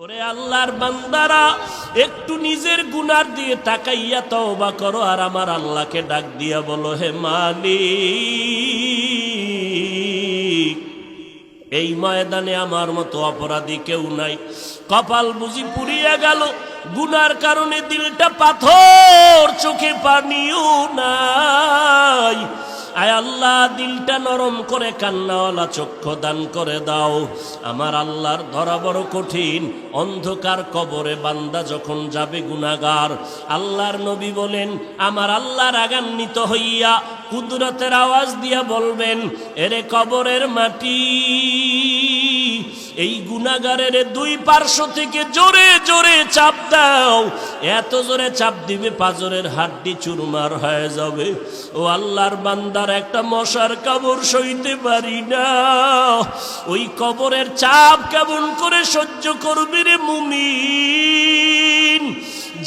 ওরে আল্লাহর বান্দারা, একটু নিজের গুনার দিয়ে তাকাইয়া তওবা করো আর আমার আল্লাহকে ডাক দিয়া বলো, হে মালিক, এই ময়দানে আমার মতো অপরাধী কেউ নাই। কপাল বুঝি পুড়িয়া গেল, গুনার কারণে দিলটা পাথর, চোখে পানিও নাই। আয় আল্লাহ, দিলটা নরম করে কান্নাওয়ালা চক্ষু দান করে দাও। আমার আল্লাহর ধরা বড় কঠিন। অন্ধকার কবরে বান্দা যখন যাবে গুনাহগার, আল্লাহর নবী বলেন, আমার আল্লাহ রাগান্বিত হইয়া কুদরতের আওয়াজ দিয়া বলবেন, এরে কবরের মাটি, এই গুনাহগারের দুই পার্শ্ব থেকে জোরে জোরে চাপ দাও। এত জোরে চাপ দিবে পাঁজরের হাড্ডি চুরমার হয়ে যাবে। ও আল্লাহর বান্দার একটা মশার কামড় সইতে পারি না, ওই কবরের চাপ কেমন করে সহ্য করবি রে মুমিন?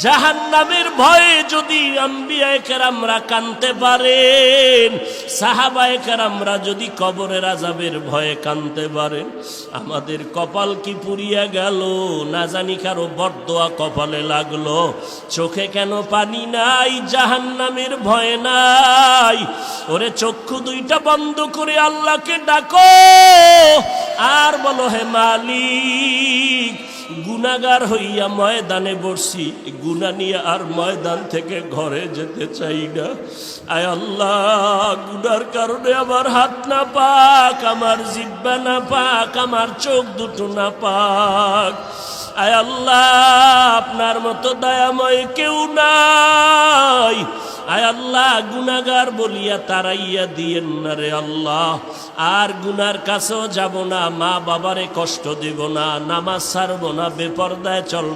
জাহান্নামের ভয়ে যদি আম্বিয়ায়ে কেরামরা কাঁদতে পারেন, সাহাবায়ে কেরামরা যদি কবরের আযাবের ভয়ে কাঁদতে পারেন, আমাদের কপাল কি পুড়িয়া গেল? না জানি কারো বরদোয়া কপালে লাগলো। চোখে কেন পানি নাই? জাহান্নামের ভয় নাই। ওরে চক্ষু দুইটা বন্ধ করে আল্লাহকে ডাকো আর বলো, হে মালিক, গুনাহগার হইয়া ময়দানে বসছি, গুনাহ নিয়ে আর ময়দান থেকে ঘরে যেতে চাই না। আয় আল্লাহ, গুনার কারণে আমার হাত না পাক, আমার জিহ্বা না পাক, আমার চোখ দুটো না পাক। আয় আল্লাহ, আপনার মতো দয়াময় কেউ নাই। আয় আল্লাহ, গুনাহগার বলিয়া তারাইয়া দিয়েন না রে আল্লাহ। আর গুনার কাছেও যাব না, মা বাবারে কষ্ট দেব না, নামাজ ছাড়ব না, বেপরদায় চলব।